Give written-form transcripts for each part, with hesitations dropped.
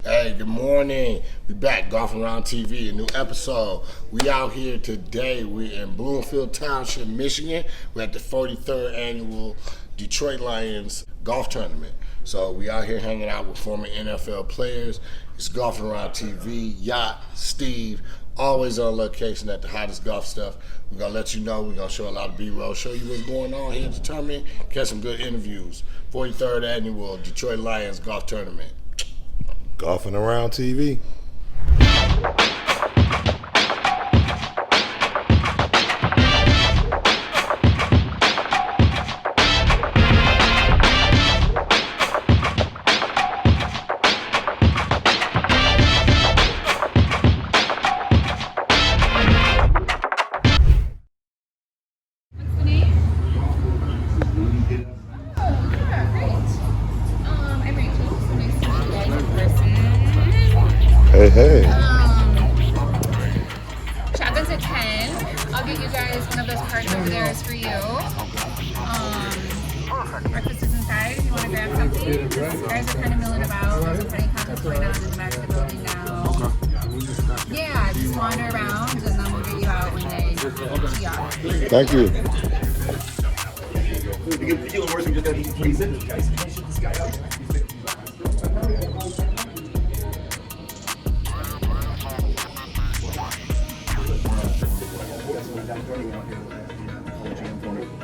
Hey, good morning. We back, Golfing Around TV, a new episode. We out here today. We're in Bloomfield Township, Michigan. We're at the 43rd annual Detroit Lions golf tournament. So we out here hanging out with former NFL players. It's Golfing Around TV. Yacht, Steve, always on location at the hottest golf stuff. We're going to let you know. We're going to show a lot of B-roll, show you what's going on here at the tournament, catch some good interviews. 43rd annual Detroit Lions golf tournament. Golfing Around TV. Hey. Shotguns at 10. I'll get you guys one of those cards over there is for you. Breakfast is inside if you want to grab something. You guys are kind of milling about. There's a funny conference going on in the back of the building now. Yeah, just wander around and then we'll get you out when they tee off. Thank you.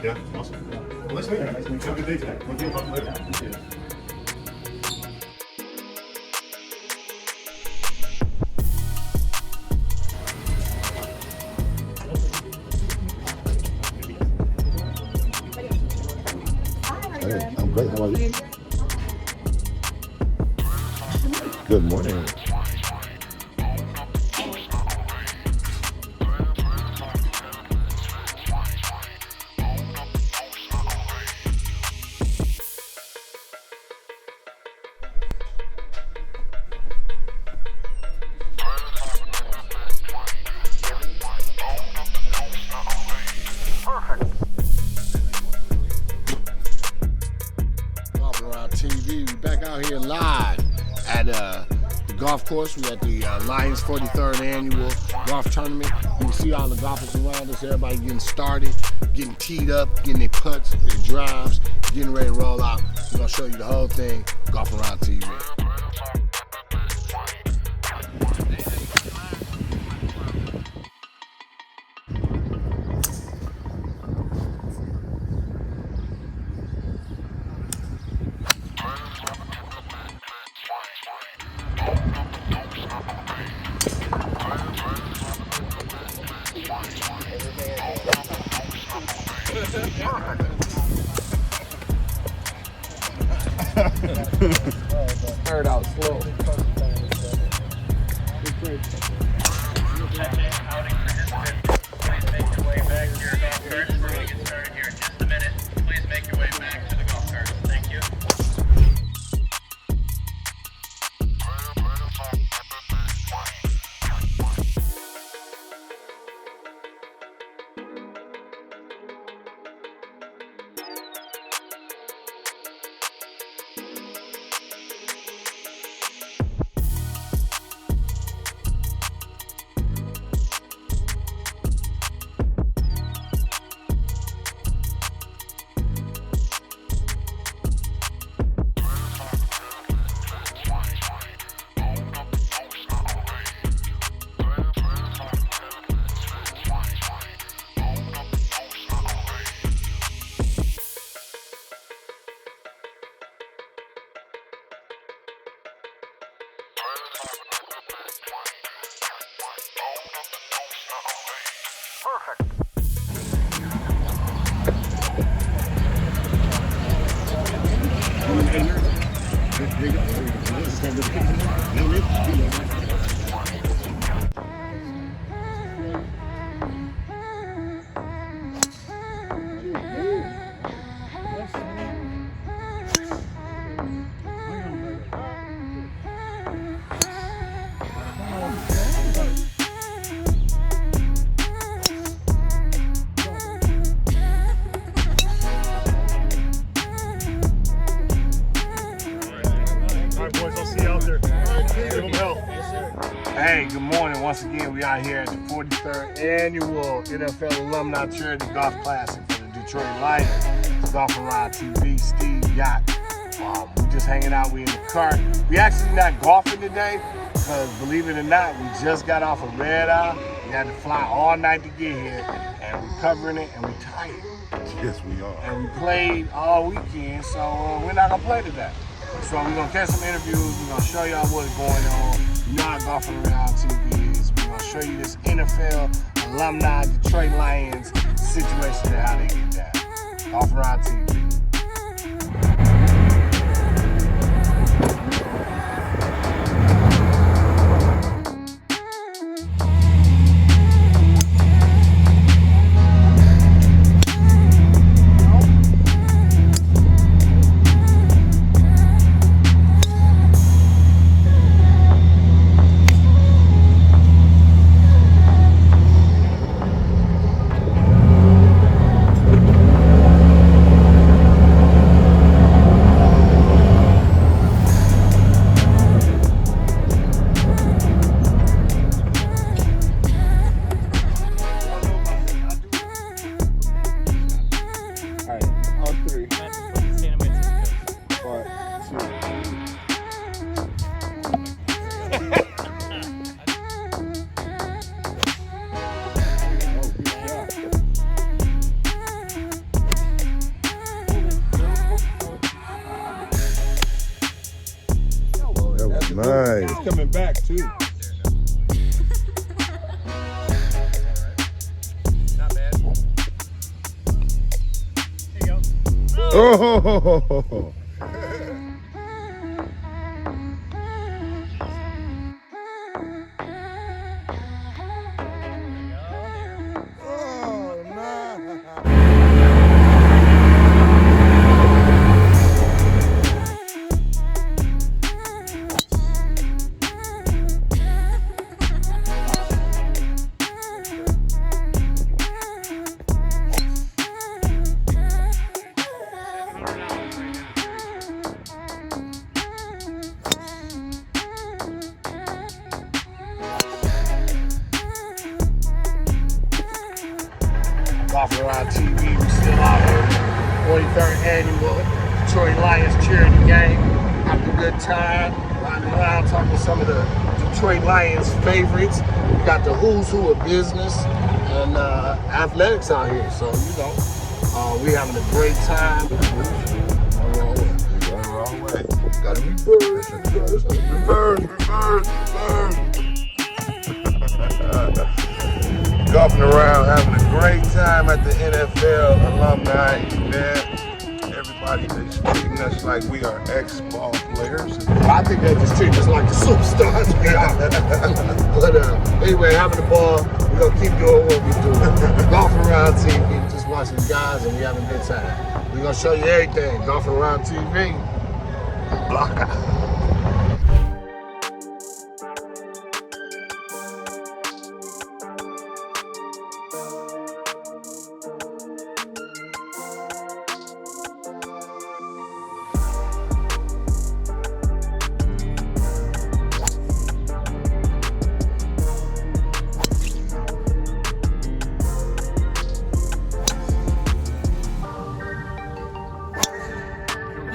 Yeah, awesome. Well, nice meeting you. Have a good day today. We'll be talking later. Hey, I'm great. How are you? Good morning. TV. We back out here live at the golf course. We at the Lions 43rd annual golf tournament. You can see all the golfers around us. Everybody getting started, getting teed up, getting their putts, their drives, getting ready to roll out. We're gonna show you the whole thing. Golf Around TV. Start out slow. Outing participants, please make your way back to your golf carts. We're going to get started here in just a minute. Please make your way back to the golf carts. Thank you. All right, boys, I'll see you out there. Hey, good morning. Once again, we out here at the 43rd annual NFL Alumni Charity Golf Classic for the Detroit Lions. Golf Around TV, Steve Yacht. We just hanging out. We in the car. We actually not golfing today because, believe it or not, we just got off of red eye. We had to fly all night to get here, and we're covering it, and we're tired. Yes, we are. And we played all weekend, so we're not gonna play today. So we're gonna catch some interviews. We're gonna show y'all what's going on. You know how Golfing Around TV is. We're gonna show you this NFL alumni Detroit Lions situation and how they get down. Golfing Around TV. Nice. It's coming back too. Not bad. There you go. Oh, Golfing Around TV, we still out here. 43rd annual Detroit Lions charity game. Having a good time. Riding around talking to some of the Detroit Lions favorites. We got the who's who of business and athletics out here. So, you know, we having a great time. wrong way. Gotta be birds. Golfing around, having a great time at the NFL Alumni Event. Everybody is treating us like we are ex-ball players. I think they just treat us like the superstars we are. But anyway, having the ball, we're gonna keep doing what we do. Golfing Around TV, just watching guys and we having a good time. We're gonna show you everything. Golfing Around TV. Block out.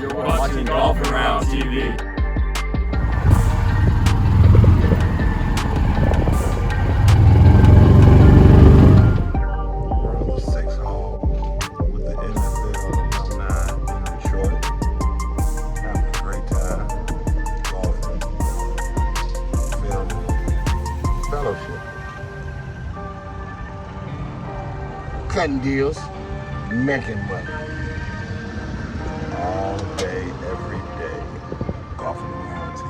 You're watching Golf Around TV. We're on the 6th hole with the NFL Alumni in Detroit. Having a great time. Golfing. Filming. Fellowship. Cutting deals, making money. All day, every day. Golfing Around TV.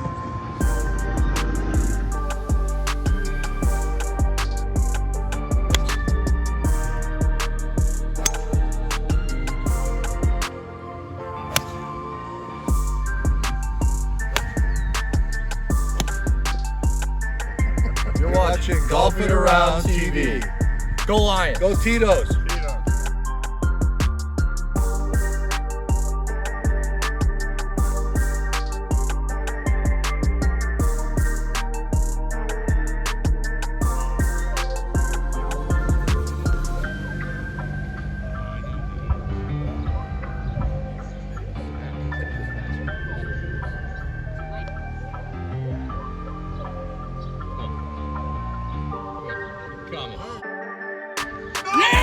You're watching Golfing Around TV. Go Lions. Go Tito's.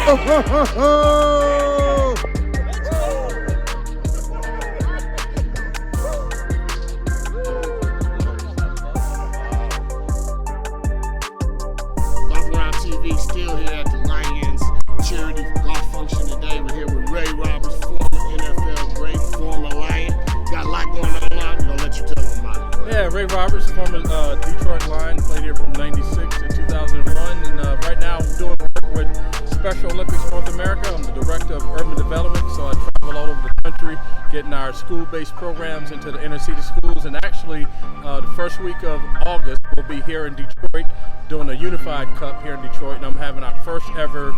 Golf Around TV still here at the Lions charity golf function today. We're here with Ray Roberts, former NFL great, former Lion. Got a lot going on. We're gonna let you tell them about it. Yeah, Ray Roberts, former Detroit Lion, played here from '96 to 2001, and right now I'm doing work with Special Olympics North America. I'm the director of urban development, so I travel all over the country, getting our school-based programs into the inner city schools. And actually, the first week of August, we'll be here in Detroit doing a Unified Cup here in Detroit, and I'm having our first ever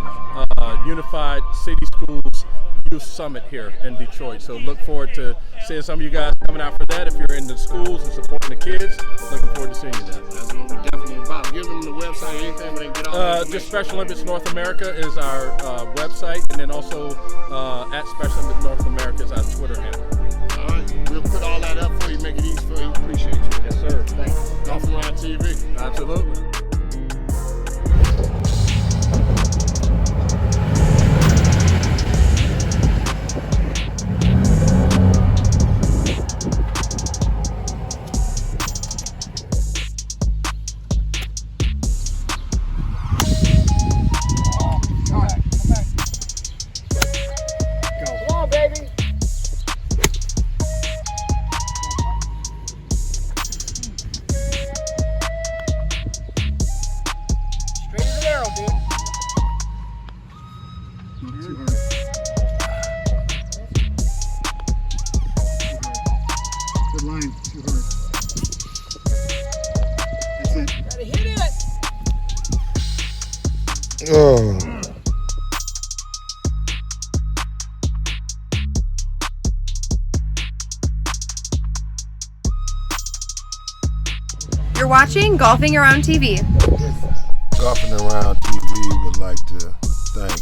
Unified City Schools Youth Summit here in Detroit. So look forward to seeing some of you guys coming out for that. If you're in the schools and supporting the kids, looking forward to seeing you there. That's what we're definitely about. Give them the website, anything where they can get all the information. Just Special Olympics North America is our website, and then also at Special Olympics North America is our Twitter handle. All right, we'll put all that up for you, make it easy for you. Appreciate you. Yes, sir. Thank you. Golf Around TV. Absolutely. Good line, too hard. That's it. Gotta hit it. Oh. You're watching Golfing Around TV. Golfing Around TV would like to thank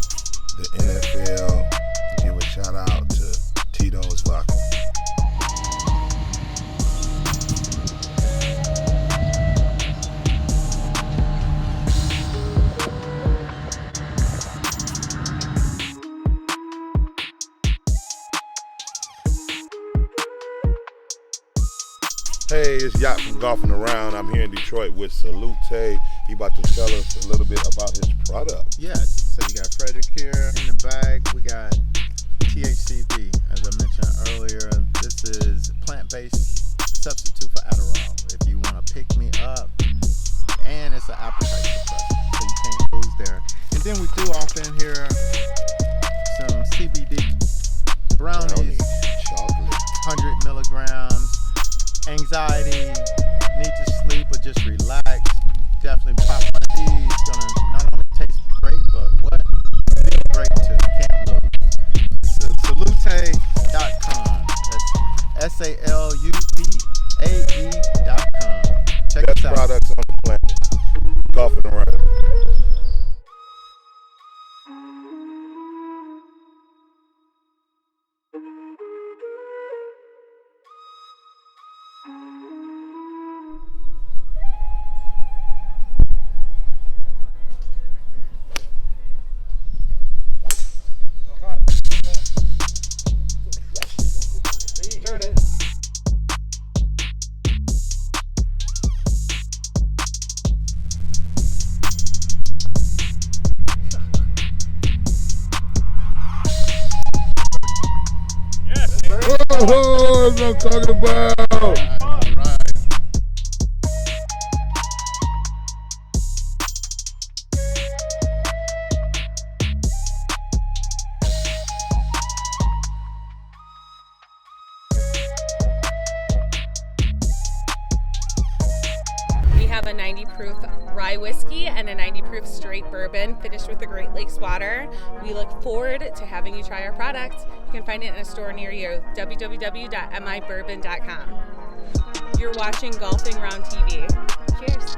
the NFL, give a shout out to Tito's Vodka. Hey, it's Yacht from Golfing Around. I'm here in Detroit with Salute. He about to tell us a little bit about his product. Yes, so you got Frederick here in the bag. We got THCV, as I mentioned earlier. This is plant-based substitute for Adderall. If you want to pick me up, and it's an appetite suppressant, so you can't lose there. And then we do offer in here some CBD brownies, Chocolate. 100 milligrams. Anxiety, need to sleep or just relax, definitely pop one of these. Gonna not only taste great, but what? Feel great too. Can't lose. So salute.com. That's SALUTAE.com. Check Best us out. products on the planet. Golfing Around. Oh, that's what I'm talking about. We have a 90 proof rye whiskey and a 90 proof straight bourbon finished with the Great Lakes water. We look forward to having you try our product. You can find it in a store near you, www.mibourbon.com. You're watching Golfing Around TV. Cheers.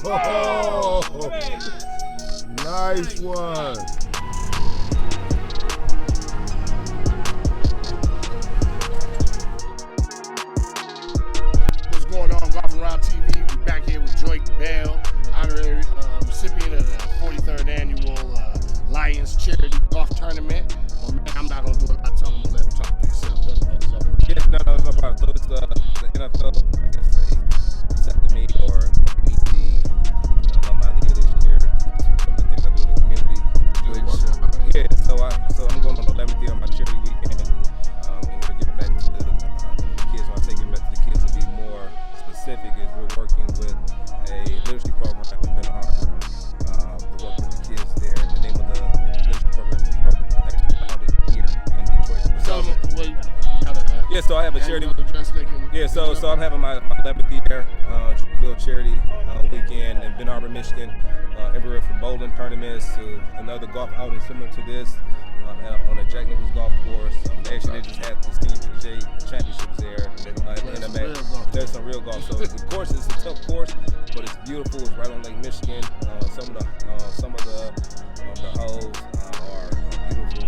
Oh, nice one. What's going on, Golf Around TV? We're back here with Joique Bell, honorary recipient of the 43rd annual Lions Charity Golf Tournament. Well, man, I'm not going to do a lot of talking. I'm going to let him talk to himself. Yeah, no problem. So it's the NFL, I guess they accepted me or me the alumni leader this year. Some of the things I do in the community. So I'm going on the 11th year of my charity weekend, and we're giving back to the kids. When I say giving back to the kids, to be more specific, is we're working with a literacy program in Ben Harbor. To work with the kids there. The name of the literacy program is actually founded here in Detroit. Yeah, so I have a charity. Yeah, so I'm having my 11th year Joique Bell charity weekend in Ben Harbor, Michigan. Everywhere from bowling tournaments to another golf outing similar to this on a Jack Nicklaus golf course. Actually, they just had the Senior PGA Championships there. There's some real golf. So the course is a tough course, but it's beautiful. It's right on Lake Michigan. Some of the holes are beautiful.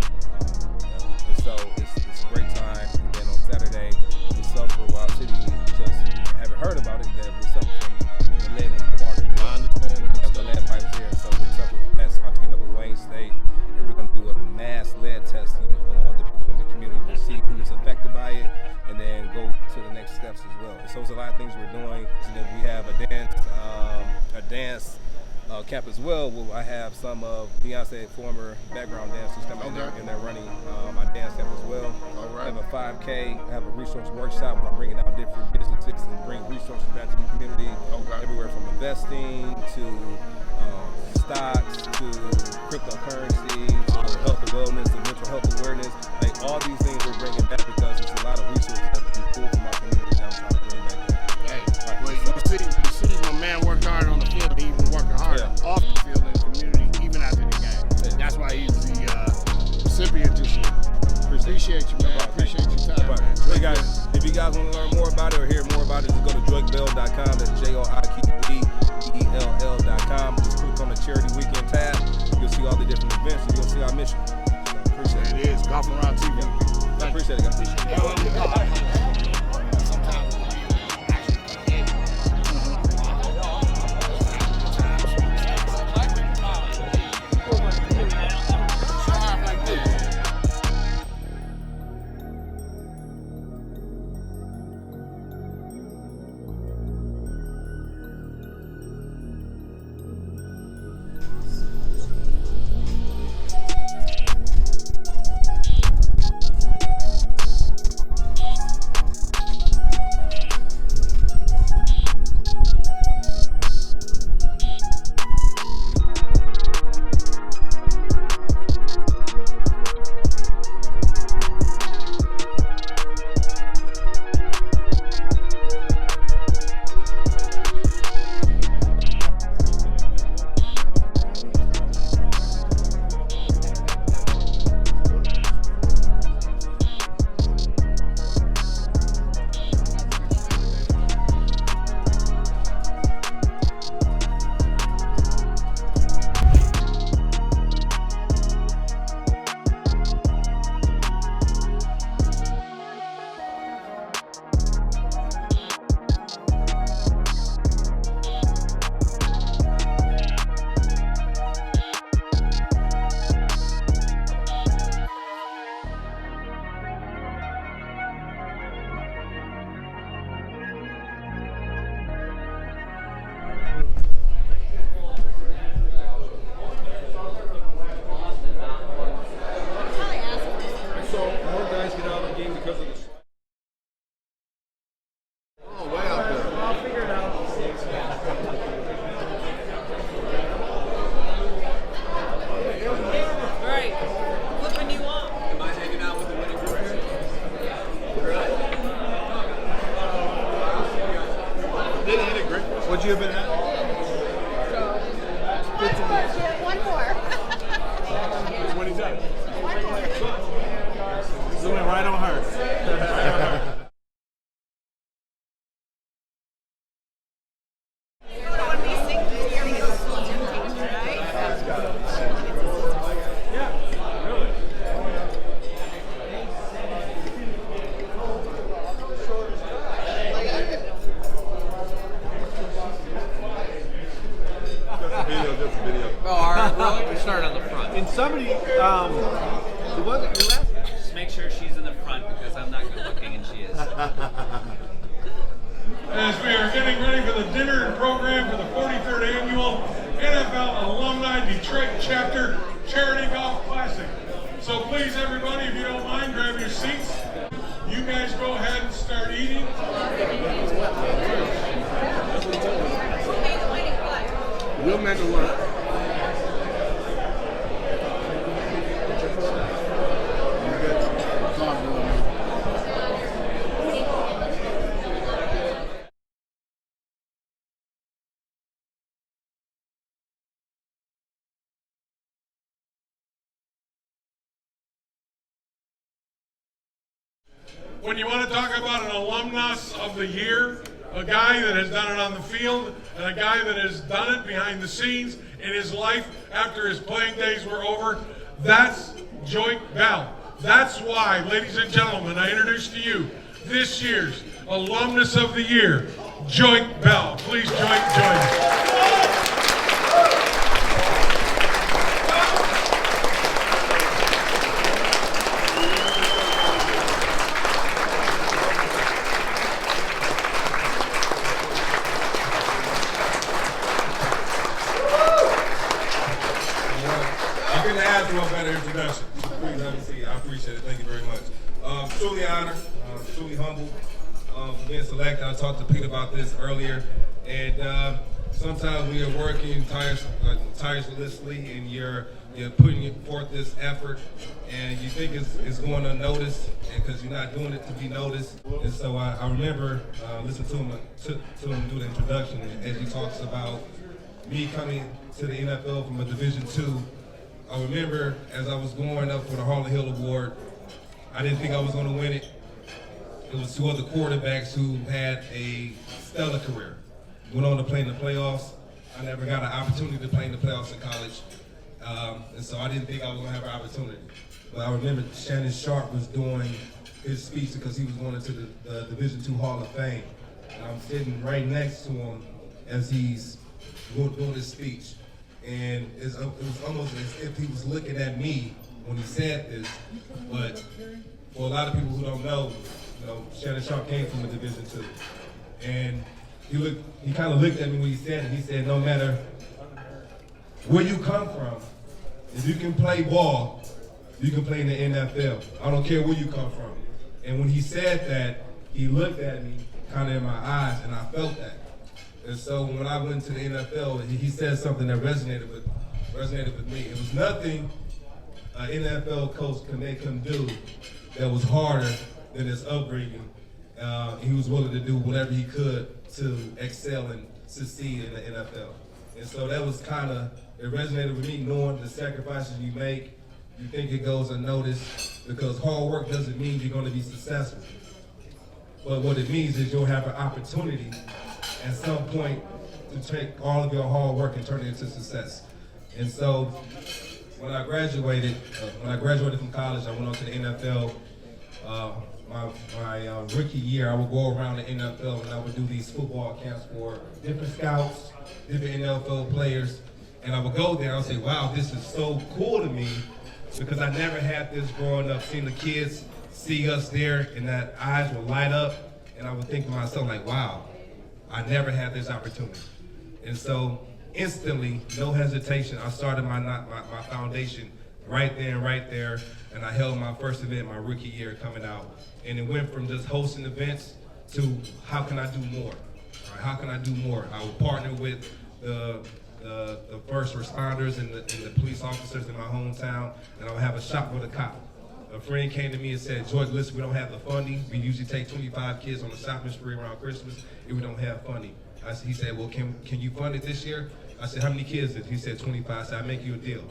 And so it's a great time. And then on Saturday, we suffer for Wild City. Just haven't heard about it. That we suffer from the lead in the water. I understand. We have the lead pipes here, so we suffer from that. So I came up with Wayne State, and we're going to do a mass lead testing on the people in the community to see who's affected by it, and then go to the next steps as well. And so it's a lot of things we're doing. And then we have a dance camp as well, where I have some of Beyonce's former background dancers coming in there, and they're running my dance camp as well. All right. I have a 5K, I have a resource workshop where I'm bringing out different businesses and bring resources back to the community. Okay. Everywhere from investing to stocks to cryptocurrency, health and wellness, and mental health awareness. Like all these things we're bringing back because it's a lot of resources that we pull from our community that I'm trying to bring back. You see my man worked hard on the field. He even working harder off the field in the community, even after the game. That's why he's the recipient this year. Appreciate you, man. Appreciate your time, man. Hey guys, if you guys want to learn more about it or hear more about it, just go to joiquebell.com. That's JOIQBELL.com. Just click on the charity weekend tab. You'll see all the different events and you'll see our mission. Appreciate it. It is Golf Around TV. I appreciate it, guys. What'd you have been at? One more. 20 times. One more. Zooming right on her. And somebody, was it your last? Just make sure she's in the front because I'm not good looking and she is. As we are getting ready for the dinner and program for the 43rd annual NFL Alumni Detroit Chapter Charity Golf Classic. So please, everybody, if you don't mind, grab your seats. You guys go ahead and start eating. We'll make it work. When you want to talk about an alumnus of the year, a guy that has done it on the field and a guy that has done it behind the scenes in his life after his playing days were over, that's Joique Bell. That's why, ladies and gentlemen, I introduce to you this year's alumnus of the year, Joique Bell. Please join us. Introduction. Please have a seat. I appreciate it. Thank you very much. Truly honored, truly humbled for being selected. I talked to Pete about this earlier, and sometimes we are working tirelessly, and you're putting forth this effort, and you think it's going unnoticed, because you're not doing it to be noticed. And so I remember listening to him do the introduction, as he talks about me coming to the NFL from a Division II. I remember as I was going up for the Harlan Hill Award, I didn't think I was going to win it. It was two other quarterbacks who had a stellar career. Went on to play in the playoffs. I never got an opportunity to play in the playoffs in college. And so I didn't think I was going to have an opportunity. But I remember Shannon Sharp was doing his speech because he was going into the Division II Hall of Fame. And I'm sitting right next to him as he's doing his speech. And it was almost as if he was looking at me when he said this. But for a lot of people who don't know, Shannon Sharp came from a Division II. And he kind of looked at me when he said it. He said, no matter where you come from, if you can play ball, you can play in the NFL. I don't care where you come from. And when he said that, he looked at me kind of in my eyes, and I felt that. And so when I went to the NFL, he said something that resonated with me. It was nothing an NFL coach can do that was harder than his upbringing. He was willing to do whatever he could to excel and succeed in the NFL. And so that was it resonated with me, knowing the sacrifices you make. You think it goes unnoticed, because hard work doesn't mean you're going to be successful. But what it means is you'll have an opportunity at some point to take all of your hard work and turn it into success. And so when I graduated from college, I went on to the NFL. My rookie year, I would go around the NFL and I would do these football camps for different scouts, different NFL players. And I would go there and I would say, wow, this is so cool to me, because I never had this growing up, seeing the kids see us there and that eyes would light up. And I would think to myself, like, wow, I never had this opportunity. And so instantly, no hesitation, I started my foundation right there, and I held my first event my rookie year coming out. And it went from just hosting events to how can I do more? Right, how can I do more? I would partner with the first responders and the police officers in my hometown, and I would have a shop with a cop. A friend came to me and said, George, listen, we don't have the funding. We usually take 25 kids on a shopping spree around Christmas if we don't have funding. He said, well, can you fund it this year? I said, how many kids is it? He said, 25. I said, I'll make you a deal.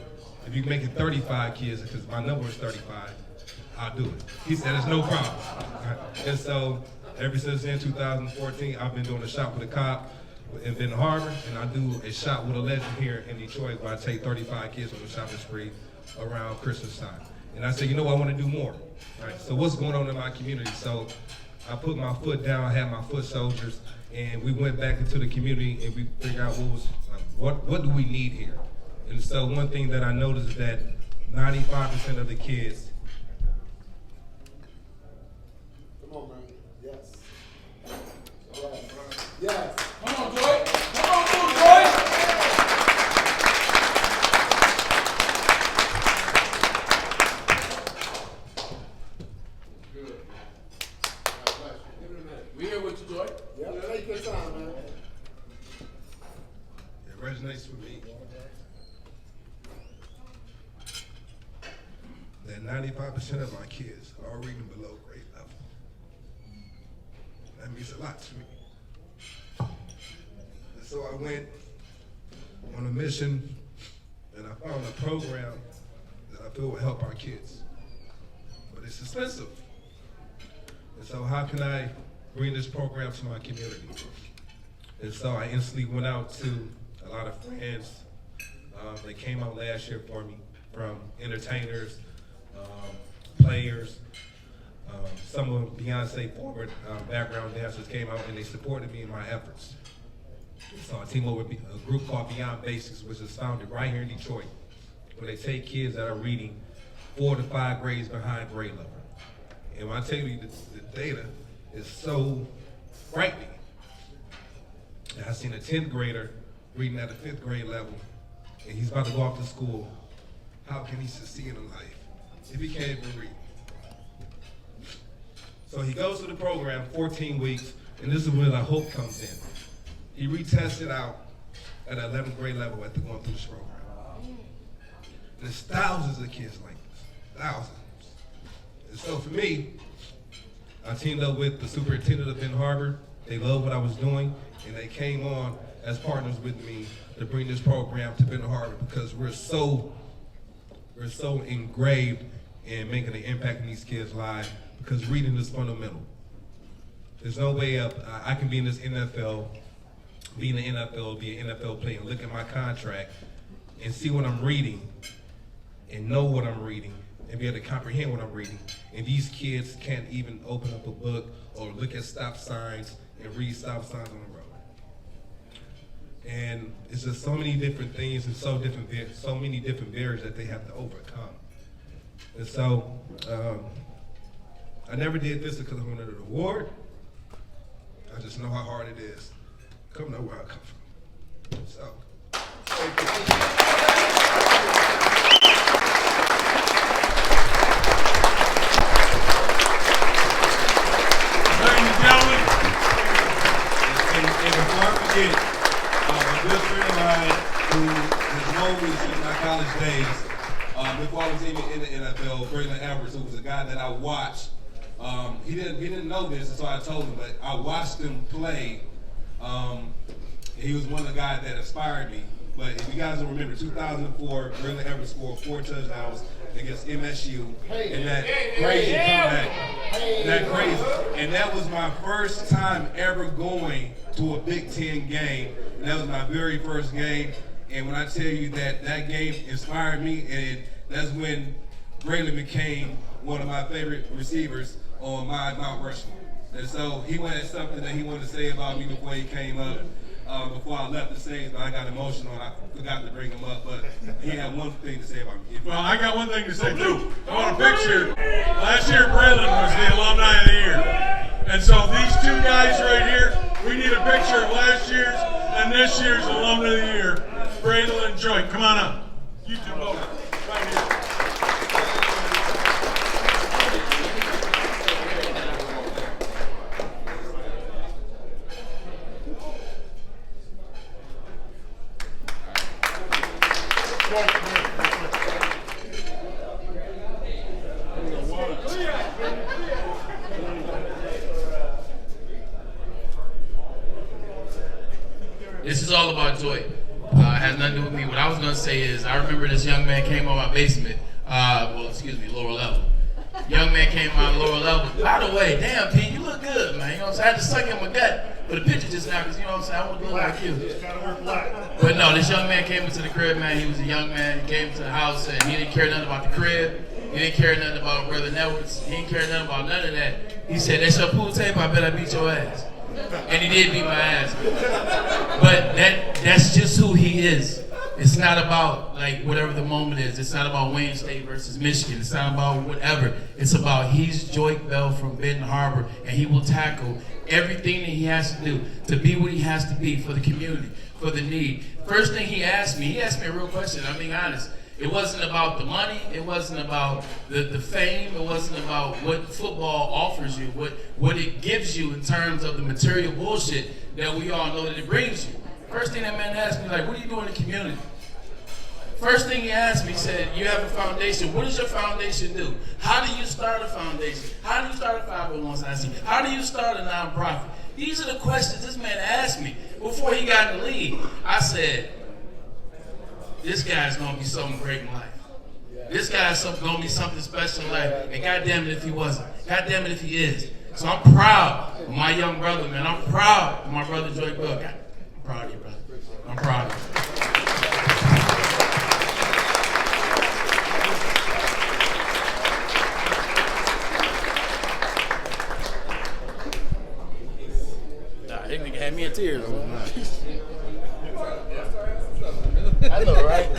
If you can make it 35 kids, because my number is 35, I'll do it. He said, it's no problem. And so ever since then, 2014, I've been doing a shop with a cop in Benton Harbor, and I do a shop with a legend here in Detroit where I take 35 kids on a shopping spree around Christmas time. And I said, you know, I want to do more. Right? So what's going on in my community? So I put my foot down, I had my foot soldiers, and we went back into the community and we figured out what do we need here? And so one thing that I noticed is that 95% of the kids. Come on, man. Yes. Yes. Come on, Joique. Come on, Joique. Good. Give it a minute. We here with you, Joique. Yeah, take your time, man. It resonates with me that 95% of my kids are reading below grade level. That means a lot to me. And so I went on a mission and I found a program that I feel will help our kids. But it's expensive. And so how can I bring this program to my community? And so I instantly went out to a lot of friends. They came out last year for me, from entertainers, players, some of Beyonce forward background dancers came out and they supported me in my efforts. So I teamed up with a group called Beyond Basics, which is founded right here in Detroit, where they take kids that are reading 4 to 5 grades behind grade level. And when I tell you the data is so frightening. And I seen a 10th grader reading at a 5th grade level, and he's about to go off to school. How can he succeed in life if he can't even read? So he goes through the program, 14 weeks, and this is where the hope comes in. He retested out at 11th grade level after going through this program. There's thousands of kids like this, thousands. And so for me, I teamed up with the superintendent of Ben Harbor. They loved what I was doing, and they came on as partners with me to bring this program to Ben Harbor because we're so engraved in making an impact in these kids' lives because reading is fundamental. There's no way I can be in this NFL, be in the NFL, be an NFL player, and look at my contract and see what I'm reading and know what I'm reading and be able to comprehend what I'm reading. And these kids can't even open up a book or look at stop signs and read stop signs on the road. And it's just so many different things and so many different barriers that they have to overcome. And so I never did this because I wanted an award. I just know how hard it is. Come know where I come from. So, thank you. Ladies and gentlemen, and before I forget it, a good friend of mine who has known me since my college days, before I was even in the NFL, Braylon Edwards, who was a guy that I watched. He didn't know this, and so I told him, but I watched him play. He was one of the guys that inspired me. But if you guys don't remember, 2004, Braylon Edwards scored 4 touchdowns against MSU in that crazy comeback. That crazy. And that was my first time ever going to a Big Ten game. And that was my very first game. And when I tell you that game inspired me, and that's when Braylon became one of my favorite receivers on my Mount Rushmore. And so he had something that he wanted to say about me before he came up. Before I left the stage, but I got emotional and I forgot to bring him up, but he had one thing to say about me. well, I got one thing to say too. I want a picture. Last year, Braylon was the Alumni of the Year. And so these two guys right here, we need a picture of last year's and this year's Alumni of the Year, Braylon and Joique. Come on up. You two both. Right here. This is all about Joique. It has nothing to do with me. What I was going to say is, I remember this young man came on my basement, lower level. Young man came on lower level. By the way, damn, P, you look good, man. You know what I'm saying? I had to suck in my gut for the picture just now, because, you know what I'm saying, I want to look like you. But no, this young man came into the crib, man. He was a young man. He came to the house, and he didn't care nothing about the crib. He didn't care nothing about Brother Edwards. He didn't care nothing about none of that. He said, that's your pool tape, I bet I beat your ass. And he did beat my ass. But that's just who he is. It's not about like whatever the moment is. It's not about Wayne State versus Michigan. It's not about whatever. It's about he's Joique Bell from Benton Harbor, and he will tackle everything that he has to do to be what he has to be for the community, for the need. First thing he asked me a real question. I'm being honest. It wasn't about the money. It wasn't about the fame. It wasn't about what football offers you, what it gives you in terms of the material bullshit that we all know that it brings you. First thing that man asked me, like, what do you do in the community? First thing he asked me, he said, you have a foundation. What does your foundation do? How do you start a foundation? How do you start a 501c? How do you start a nonprofit? These are the questions this man asked me before he got in the league. I said, this guy's gonna be something great in life. This guy's gonna be something special in life. And goddamn it if he wasn't. Goddamn it if he is. So I'm proud of my young brother, man. I'm proud of my brother Joique Bell. I'm proud of you, brother. I'm proud of you. That nigga had me in tears. I know, right?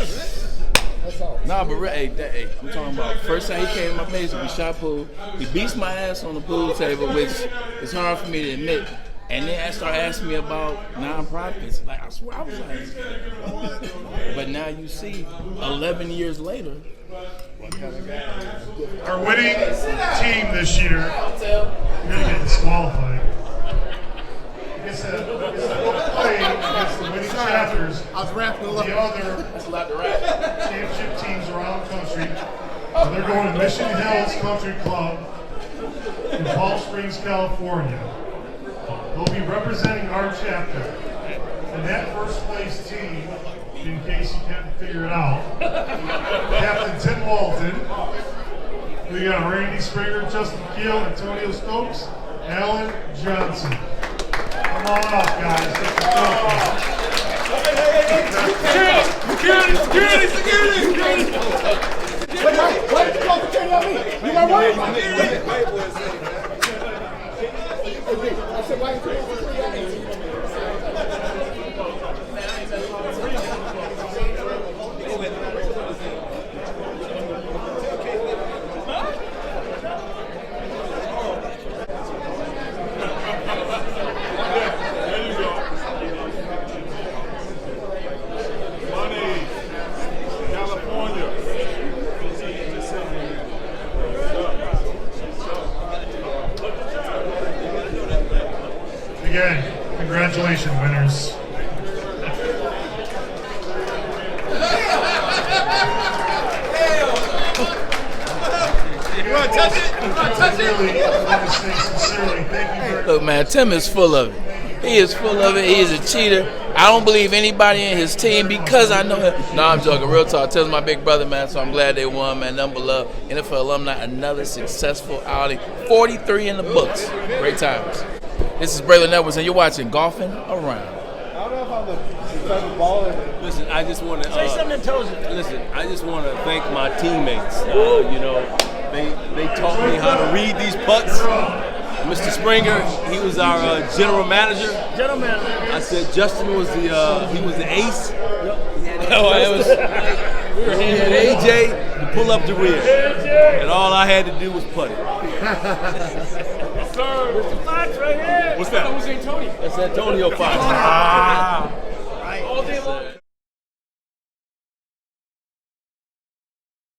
Nah, but hey, I'm talking about first time he came in my basement, we shot pool. He beats my ass on the pool table, which is hard for me to admit. And then I started asking me about nonprofits. Like, I swear, I was like, but now you see, 11 years later. Our winning team this year, we're going to get disqualified. It's a play against the winning chapters. I was rapping the other championship teams around the country. So they're going to Mission Hills Country Club in Palm Springs, California. They'll be representing our chapter. And that first place team, in case you can't figure it out, Captain Tim Walton. We got Randy Springer, Justin Keel, Antonio Stokes, Alan Johnson. Come on up, guys. Security! Why did you call security on me? You got worried? I said, why did you call security on me? Again, congratulations, winners. You want to touch it? You want to touch it? Look, man, Tim is full of it. He is full of it. He is a cheater. I don't believe anybody in his team because I know him. No, I'm joking. Real talk. Tim's my big brother, man, so I'm glad they won, man. Nothing but love. NFL alumni, another successful outing. 43 in the books. Great times. This is Braylon Edwards, and you're watching Golfing Around. I don't know if I'm a successful baller. Listen, I just want to say something intelligent. Listen, I just want to thank my teammates. You know, they taught me how to read these putts. Mr. Springer, he was our general manager. General manager. I said Justin was the ace. He had AJ to pull up the rear, and all I had to do was putt it. Mr. Fox right here. What's that? That was Antonio. That's Antonio Fox. All day long.